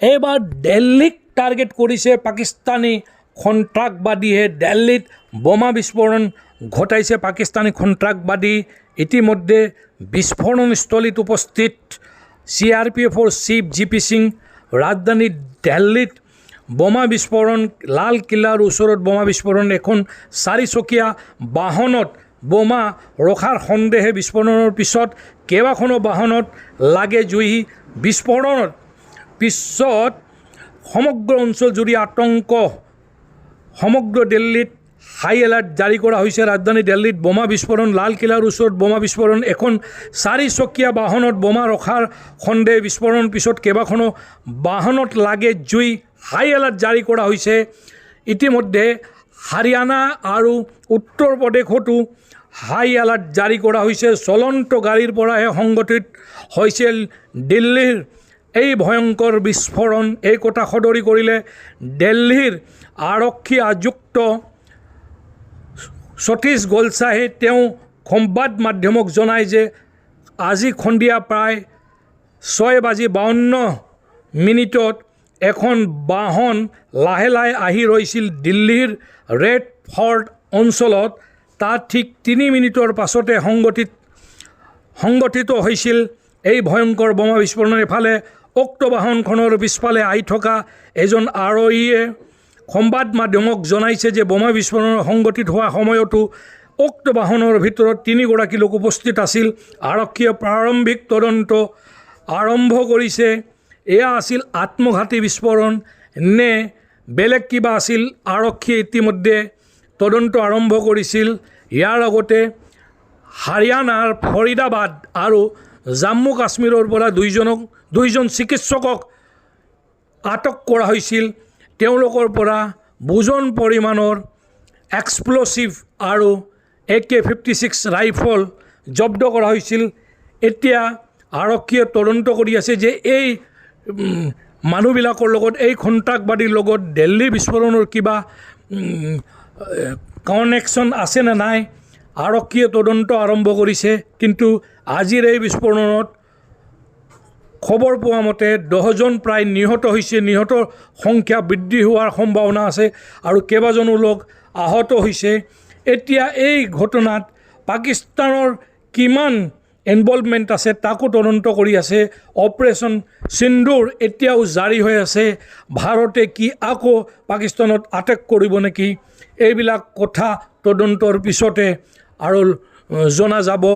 এইবাৰ দিল্লীক টাৰ্গেট কৰিছে পাকিস্তানী সন্ত্ৰাসবাদীয়ে। দিল্লীত বোমা বিস্ফোৰণ ঘটাইছে পাকিস্তানী সন্ত্ৰাসবাদী। ইতিমধ্যে বিস্ফোৰণস্থলীত উপস্থিত CRPFৰ চিফ GP সিং। ৰাজধানী দিল্লীত বোমা বিস্ফোৰণ, লাল কিল্লাৰ ওচৰত বোমা বিস্ফোৰণ। এখন 4চকীয়া বাহনত বোমা ৰখাৰ সন্দেহে বিস্ফোৰণৰ পিছত কেইবাখনো বাহনত লাগে জুই। বিস্ফোৰণৰ পিছত সমগ্ৰ অঞ্চল জুৰি আতংক। সমগ্ৰ দিল্লীত হাই এলাৰ্ট জাৰি কৰা হৈছে। ৰাজধানী দিল্লীত বোমা বিস্ফোৰণ, লাল কিল্লাৰ ওচৰত বোমা বিস্ফোৰণ। এখন 4চকীয়া বাহনত বোমা ৰখাৰ সন্দেহ। বিস্ফোৰণৰ পিছত কেইবাখনো বাহনত লাগে জুই। হাই এলাৰ্ট জাৰি কৰা হৈছে। ইতিমধ্যে হাৰিয়ানা আৰু উত্তৰ প্ৰদেশতো হাই এলাৰ্ট জাৰি কৰা হৈছে। চলন্ত গাড়ীৰ পৰাহে সংঘটিত হৈছিল দিল্লীৰ এই ভয়ংকৰ বিস্ফোৰণ। এই কথা সদৰি কৰিলে দিল্লীৰ আৰক্ষী আয়ুক্ত সতীশ গোলছাই। তেওঁ সংবাদ মাধ্যমক জনায় যে আজি সন্ধিয়া প্ৰায় 6:52 এখন বাহন লাহে লাহে আহি ৰৈছিল দিল্লীৰ ৰেড ফৰ্ট অঞ্চলত। তাত ঠিক 3 মিনিটৰ পাছতে সংঘটিত হৈছিল এই ভয়ংকৰ বোমা বিস্ফোৰণ। এফালে উক্ত বাহনখনৰ পিছফালে আহি থকা এজন আৰোহীয়ে সংবাদ মাধ্যমক জনাইছে যে বোমা বিস্ফোৰণ সংঘটিত হোৱা সময়তো উক্ত বাহনৰ ভিতৰত 3গৰাকী লোক উপস্থিত আছিল। আৰক্ষীয়ে প্ৰাৰম্ভিক তদন্ত আৰম্ভ কৰিছে। এয়া আছিল আত্মঘাতী বিস্ফোৰণ নে বেলেগ কিবা আছিল। আৰক্ষীয়ে ইতিমধ্যে তদন্ত আৰম্ভ কৰিছিল। ইয়াৰ আগতে হাৰিয়ানাৰ ফৰিদাবাদ আৰু জম্মু কাশ্মীৰৰ পৰা দুইজন চিকিৎসকক আটক কৰা হৈছিল। তেওঁলোকৰ পৰা বুজন পৰিমাণৰ এক্সপ্ল'ছিভ আৰু AK-56 ৰাইফল জব্দ কৰা হৈছিল। এতিয়া আৰক্ষীয়ে তদন্ত কৰি আছে যে এই মানুহবিলাকৰ লগত, এই সন্ত্ৰাসবাদীৰ লগত দিল্লী বিস্ফোৰণৰ কিবা কানেকশ্যন আছে নে নাই। আৰক্ষীয়ে তদন্ত আৰম্ভ কৰিছে। কিন্তু আজিৰ এই বিস্ফোৰণত খবৰ পোৱা মতে 10জন প্ৰায় নিহত হৈছে। নিহতৰ সংখ্যা বৃদ্ধি হোৱাৰ সম্ভাৱনা আছে আৰু কেইবাজনো লোক আহত হৈছে। এতিয়া এই ঘটনাত পাকিস্তানৰ কিমান ইনভলভমেণ্ট আছে তাকো তদন্ত কৰি আছে। অপাৰেশ্যন সিন্দুৰ এতিয়াও জাৰি হৈ আছে। ভাৰতে কি আকৌ পাকিস্তানত আটেক কৰিব নেকি, এইবিলাক কথা তদন্তৰ পিছতে আৰু জনা যাব।